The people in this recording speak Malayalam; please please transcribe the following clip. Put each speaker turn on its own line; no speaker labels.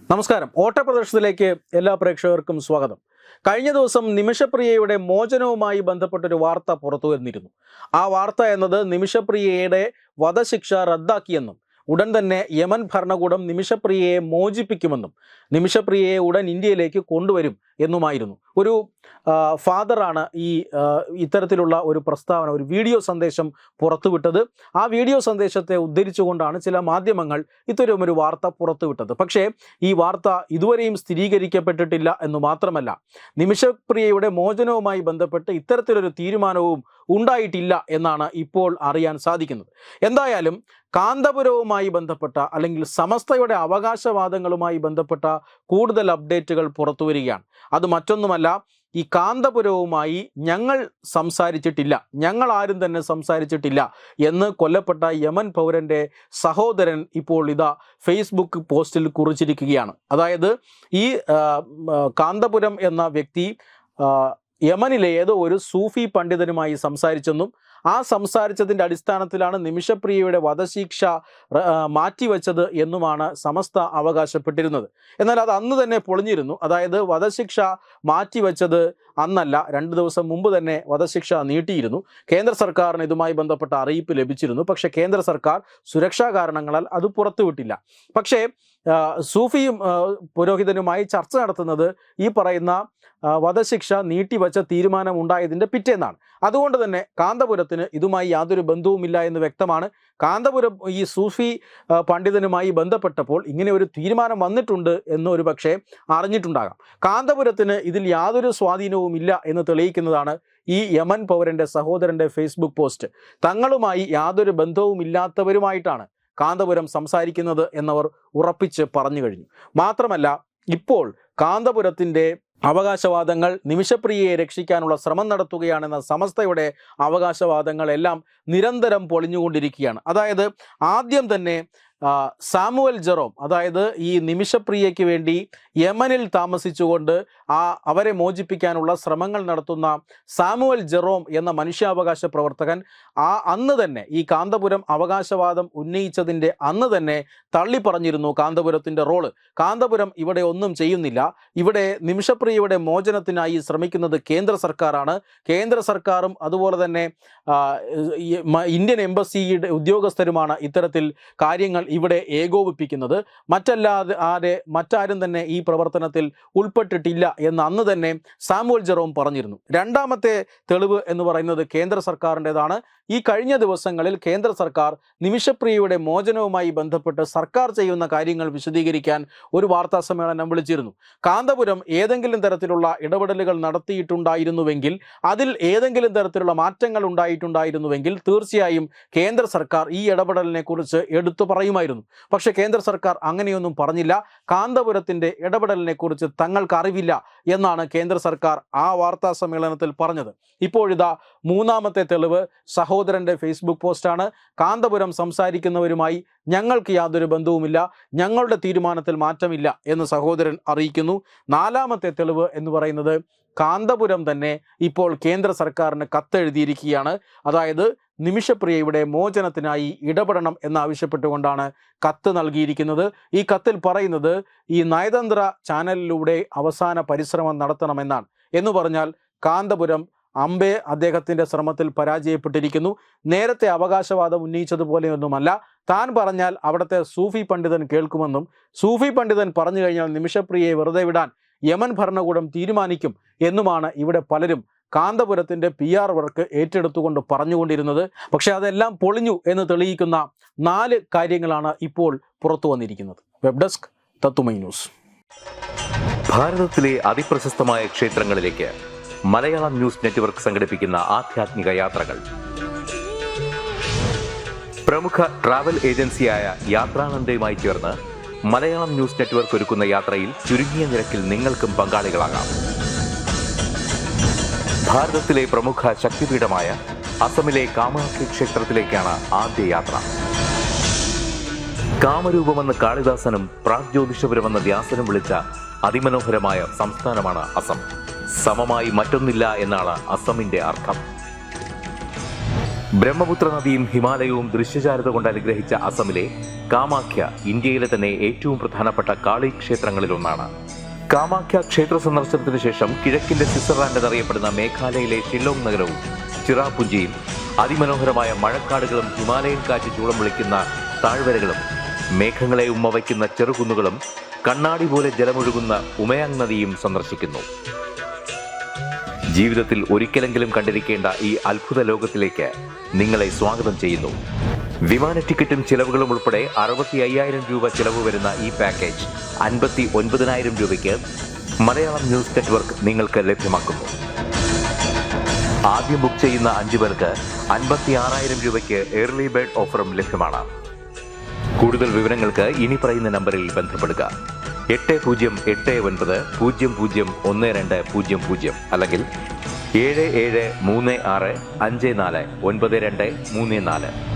നമസ്കാരം. ഓട്ടപ്രദർശനത്തിലേക്ക് എല്ലാ പ്രേക്ഷകർക്കും സ്വാഗതം. കഴിഞ്ഞ ദിവസം നിമിഷപ്രിയയുടെ മോചനവുമായി ബന്ധപ്പെട്ടൊരു വാർത്ത പുറത്തു വന്നിരുന്നു. ആ വാർത്ത എന്നത് നിമിഷപ്രിയയുടെ വധശിക്ഷ റദ്ദാക്കിയെന്നും ഉടൻ തന്നെ യമൻ ഭരണകൂടം നിമിഷപ്രിയയെ മോചിപ്പിക്കുമെന്നും നിമിഷപ്രിയയെ ഉടൻ ഇന്ത്യയിലേക്ക് കൊണ്ടുവരും എന്നുമായിരുന്നു. ഒരു ഫാദറാണ് ഇത്തരത്തിലുള്ള ഒരു പ്രസ്താവന, ഒരു വീഡിയോ സന്ദേശം പുറത്തുവിട്ടത്. ആ വീഡിയോ സന്ദേശത്തെ ഉദ്ധരിച്ചുകൊണ്ടാണ് ചില മാധ്യമങ്ങൾ ഇത്തരമൊരു വാർത്ത പുറത്തുവിട്ടത്. പക്ഷേ ഈ വാർത്ത ഇതുവരെയും സ്ഥിരീകരിക്കപ്പെട്ടിട്ടില്ല എന്ന് മാത്രമല്ല, നിമിഷപ്രിയയുടെ മോചനവുമായി ബന്ധപ്പെട്ട് ഇത്തരത്തിലൊരു തീരുമാനവും ഉണ്ടായിട്ടില്ല എന്നാണ് ഇപ്പോൾ അറിയാൻ സാധിക്കുന്നത്. എന്തായാലും കാന്തപുരവുമായി ബന്ധപ്പെട്ട അല്ലെങ്കിൽ സമസ്തയുടെ അവകാശവാദങ്ങളുമായി ബന്ധപ്പെട്ട കൂടുതൽ അപ്ഡേറ്റുകൾ പുറത്തു വരികയാണ്. അത് മറ്റൊന്നുമല്ല, ഈ കാന്തപുരവുമായി ഞങ്ങൾ സംസാരിച്ചിട്ടില്ല, ഞങ്ങൾ ആരും തന്നെ സംസാരിച്ചിട്ടില്ല എന്ന് കൊല്ലപ്പെട്ട യമൻ പൗരൻ്റെ സഹോദരൻ ഇപ്പോൾ ഇതാ ഫേസ്ബുക്ക് പോസ്റ്റിൽ കുറിച്ചിരിക്കുകയാണ്. അതായത് ഈ കാന്തപുരം എന്ന വ്യക്തി യമനിലെ ഏതോ ഒരു സൂഫി പണ്ഡിതനുമായി സംസാരിച്ചെന്നും ആ സംസാരിച്ചതിൻ്റെ അടിസ്ഥാനത്തിലാണ് നിമിഷപ്രിയയുടെ വധശിക്ഷ മാറ്റിവെച്ചത് എന്നുമാണ് സമസ്ത അവകാശപ്പെട്ടിരുന്നത്. എന്നാൽ അത് അന്ന് തന്നെ പൊളിഞ്ഞിരുന്നു. അതായത് വധശിക്ഷ മാറ്റിവെച്ചത് അന്നല്ല, 2 ദിവസം മുമ്പ് തന്നെ വധശിക്ഷ നീട്ടിയിരുന്നു. കേന്ദ്ര സർക്കാരിന് ഇതുമായി ബന്ധപ്പെട്ട അറിയിപ്പ് ലഭിച്ചിരുന്നു. പക്ഷേ കേന്ദ്ര സർക്കാർ സുരക്ഷാ കാരണങ്ങളാൽ അത് പുറത്തുവിട്ടില്ല. പക്ഷേ സൂഫിയും പുരോഹിതനുമായി ചർച്ച നടത്തുന്നത് ഈ പറയുന്ന വധശിക്ഷ നീട്ടിവെച്ച തീരുമാനം ഉണ്ടായതിൻ്റെ പിറ്റേന്നാണ്. അതുകൊണ്ട് തന്നെ കാന്തപുരത്തിന് ഇതുമായി യാതൊരു ബന്ധവുമില്ല എന്ന് വ്യക്തമാണ്. കാന്തപുരം ഈ സൂഫി പണ്ഡിതനുമായി ബന്ധപ്പെട്ടപ്പോൾ ഇങ്ങനെ ഒരു തീരുമാനം വന്നിട്ടുണ്ട് എന്ന് ഒരു പക്ഷേ അറിഞ്ഞിട്ടുണ്ടാകാം. കാന്തപുരത്തിന് ഇതിൽ യാതൊരു സ്വാധീനവുമില്ല എന്ന് തെളിയിക്കുന്നതാണ് ഈ യമൻ പൗരൻ്റെ സഹോദരൻ്റെ ഫേസ്ബുക്ക് പോസ്റ്റ്. തങ്ങളുമായി യാതൊരു ബന്ധവുമില്ലാത്തവരുമായിട്ടാണ് കാന്തപുരം സംസാരിക്കുന്നത് എന്നവർ ഉറപ്പിച്ച് പറഞ്ഞു കഴിഞ്ഞു. മാത്രമല്ല, ഇപ്പോൾ കാന്തപുരത്തിൻ്റെ അവകാശവാദങ്ങൾ നിമിഷപ്രിയയെ രക്ഷിക്കാനുള്ള ശ്രമം നടത്തുകയാണെന്ന സമസ്തയുടെ അവകാശവാദങ്ങളെല്ലാം നിരന്തരം പൊളിഞ്ഞുകൊണ്ടിരിക്കുകയാണ്. അതായത് ആദ്യം തന്നെ സാമുവൽ ജെറോം, അതായത് ഈ നിമിഷപ്രിയയ്ക്ക് വേണ്ടി യമനിൽ താമസിച്ചുകൊണ്ട് അവരെ മോചിപ്പിക്കാനുള്ള ശ്രമങ്ങൾ നടത്തുന്ന സാമുവൽ ജെറോം എന്ന മനുഷ്യാവകാശ പ്രവർത്തകൻ അന്ന് തന്നെ ഈ കാന്തപുരം അവകാശവാദം ഉന്നയിച്ചതിൻ്റെ അന്ന് തന്നെ തള്ളിപ്പറഞ്ഞിരുന്നു കാന്തപുരത്തിൻ്റെ റോള്. കാന്തപുരം ഇവിടെ ഒന്നും ചെയ്യുന്നില്ല, ഇവിടെ നിമിഷപ്രിയയുടെ മോചനത്തിനായി ശ്രമിക്കുന്നത് കേന്ദ്ര സർക്കാരാണ്. കേന്ദ്ര സർക്കാരും അതുപോലെ തന്നെ ഇന്ത്യൻ എംബസിയുടെ ഉദ്യോഗസ്ഥരുമാണ് ഇത്തരത്തിൽ കാര്യങ്ങൾ ഇവിടെ ഏകോപിപ്പിക്കുന്നത്. മറ്റാരും തന്നെ ഈ പ്രവർത്തനത്തിൽ ഉൾപ്പെട്ടിട്ടില്ല എന്ന് അന്ന് തന്നെ സാമുവൽ ജെറോം പറഞ്ഞിരുന്നു. രണ്ടാമത്തെ തെളിവ് എന്ന് പറയുന്നത് കേന്ദ്ര സർക്കാരിൻ്റെതാണ്. ഈ കഴിഞ്ഞ ദിവസങ്ങളിൽ കേന്ദ്ര സർക്കാർ നിമിഷപ്രിയയുടെ മോചനവുമായി ബന്ധപ്പെട്ട് സർക്കാർ ചെയ്യുന്ന കാര്യങ്ങൾ വിശദീകരിക്കാൻ ഒരു വാർത്താ സമ്മേളനം വിളിച്ചിരുന്നു. കാന്തപുരം ഏതെങ്കിലും തരത്തിലുള്ള ഇടപെടലുകൾ നടത്തിയിട്ടുണ്ടായിരുന്നുവെങ്കിൽ, അതിൽ ഏതെങ്കിലും തരത്തിലുള്ള മാറ്റങ്ങൾ ഉണ്ടായിട്ടുണ്ടായിരുന്നുവെങ്കിൽ തീർച്ചയായും കേന്ദ്ര സർക്കാർ ഈ ഇടപെടലിനെ കുറിച്ച് എടുത്തു പറയുമായിരുന്നു. പക്ഷേ കേന്ദ്ര സർക്കാർ അങ്ങനെയൊന്നും പറഞ്ഞില്ല. കാന്തപുരത്തിൻ്റെ ഇടപെടലിനെ കുറിച്ച് തങ്ങൾക്ക് അറിവില്ല എന്നാണ് കേന്ദ്ര സർക്കാർ ആ വാർത്താ സമ്മേളനത്തിൽ പറഞ്ഞത്. ഇപ്പോഴിതാ മൂന്നാമത്തെ തെളിവ് സഹോദരൻ്റെ ഫേസ്ബുക്ക് പോസ്റ്റാണ്. കാന്തപുരം സംസാരിക്കുന്നവരുമായി ഞങ്ങൾക്ക് യാതൊരു ബന്ധവുമില്ല, ഞങ്ങളുടെ തീരുമാനത്തിൽ മാറ്റമില്ല എന്ന് സഹോദരൻ അറിയിക്കുന്നു. നാലാമത്തെ തെളിവ് എന്ന് പറയുന്നത് കാന്തപുരം തന്നെ ഇപ്പോൾ കേന്ദ്ര സർക്കാരിന് കത്തെഴുതിയിരിക്കുകയാണ്. അതായത് നിമിഷപ്രിയയുടെ മോചനത്തിനായി ഇടപെടണം എന്നാവശ്യപ്പെട്ടുകൊണ്ടാണ് കത്ത് നൽകിയിരിക്കുന്നത്. ഈ കത്തിൽ പറയുന്നത് ഈ നയതന്ത്ര ചാനലിലൂടെ അവസാന പരിശ്രമം നടത്തണമെന്നാണ്. എന്ന് പറഞ്ഞാൽ കാന്തപുരം അദ്ദേഹത്തിൻ്റെ ശ്രമത്തിൽ പരാജയപ്പെട്ടിരിക്കുന്നു. നേരത്തെ അവകാശവാദം ഉന്നയിച്ചതുപോലെയൊന്നുമല്ല. താൻ പറഞ്ഞാൽ അവിടുത്തെ സൂഫി പണ്ഡിതൻ കേൾക്കുമെന്നും സൂഫി പണ്ഡിതൻ പറഞ്ഞു കഴിഞ്ഞാൽ നിമിഷപ്രിയയെ വെറുതെ വിടാൻ യമൻ ഭരണകൂടം തീരുമാനിക്കും എന്നുമാണ് ഇവിടെ പലരും കാന്തപുരത്തിൻ്റെ PR വർക്ക് ഏറ്റെടുത്തുകൊണ്ട് പറഞ്ഞുകൊണ്ടിരുന്നത്. പക്ഷെ അതെല്ലാം പൊളിഞ്ഞു എന്ന് തെളിയിക്കുന്ന 4 കാര്യങ്ങളാണ് ഇപ്പോൾ പുറത്തു വന്നിരിക്കുന്നത്. വെബ് ഡെസ്ക് തത്തുമൈ ന്യൂസ്.
ഭാരതത്തിലെ അതിപ്രശസ്തമായ ക്ഷേത്രങ്ങളിലേക്ക് മലയാളം ന്യൂസ് നെറ്റ്വർക്ക് സംഘടിപ്പിക്കുന്ന ആധ്യാത്മിക യാത്രകൾ. പ്രമുഖ ട്രാവൽ ഏജൻസിയായ യാത്രാനന്ദയുമായി ചേർന്ന് മലയാളം ന്യൂസ് നെറ്റ്വർക്ക് ഒരുക്കുന്ന യാത്രയിൽ ചുരുങ്ങിയ നിരക്കിൽ നിങ്ങൾക്കും പങ്കാളികളാകാം. ഭാരതത്തിലെ പ്രമുഖ ശക്തിപീഠമായ അസമിലെ കാമാഖ്യ ക്ഷേത്രത്തിലേക്കാണ് ആദ്യ യാത്ര. കാമരൂപമെന്ന് കാളിദാസനും പ്രാഗ്ജ്യോതിഷപുരമെന്ന വ്യാസനും വിളിച്ച അതിമനോഹരമായ സംസ്ഥാനമാണ് അസം. സമമായി മറ്റൊന്നില്ല എന്നാണ് അസമിന്റെ അർത്ഥം. ബ്രഹ്മപുത്ര നദിയും ഹിമാലയവും ദൃശ്യചാരുത കൊണ്ട് അനുഗ്രഹിച്ച അസമിലെ കാമാഖ്യ ഇന്ത്യയിലെ തന്നെ ഏറ്റവും പ്രധാനപ്പെട്ട കാളി ക്ഷേത്രങ്ങളിലൊന്നാണ്. കാമാഖ്യ ക്ഷേത്ര സന്ദർശനത്തിനു ശേഷം കിഴക്കിന്റെ സ്വിറ്റ്സർലാൻഡ് എന്നറിയപ്പെടുന്ന മേഘാലയയിലെ ഷില്ലോങ് നഗരവും ചിറാപുഞ്ചിയും അതിമനോഹരമായ മഴക്കാടുകളും ഹിമാലയൻ കാറ്റ് ചൂളം വിളിക്കുന്ന താഴ്വരകളും മേഘങ്ങളെ ഉമ്മവയ്ക്കുന്ന ചെറുകുന്നുകളും കണ്ണാടി പോലെ ജലമൊഴുകുന്ന ഉമയാങ് നദിയും സന്ദർശിക്കുന്നു. ജീവിതത്തിൽ ഒരിക്കലെങ്കിലും കണ്ടിരിക്കേണ്ട ഈ അത്ഭുത ലോകത്തിലേക്ക് നിങ്ങളെ സ്വാഗതം ചെയ്യുന്നു. വിമാന ടിക്കറ്റും ചിലവുകളും ഉൾപ്പെടെ 65,000 രൂപ ചിലവ് വരുന്ന ഈ പാക്കേജ് 59,000 രൂപയ്ക്ക് മലയാളം ന്യൂസ് നെറ്റ്വർക്ക് നിങ്ങൾക്ക് ലഭ്യമാക്കുന്നു. ആദ്യം ബുക്ക് ചെയ്യുന്ന 5 പേർക്ക് 56,000 രൂപയ്ക്ക് ഏർലി ബേർഡ് ഓഫറും ലഭ്യമാണ്. കൂടുതൽ വിവരങ്ങൾക്ക് ഇനി പറയുന്ന നമ്പറിൽ ബന്ധപ്പെടുക. 8089001200 അല്ലെങ്കിൽ 7736549234.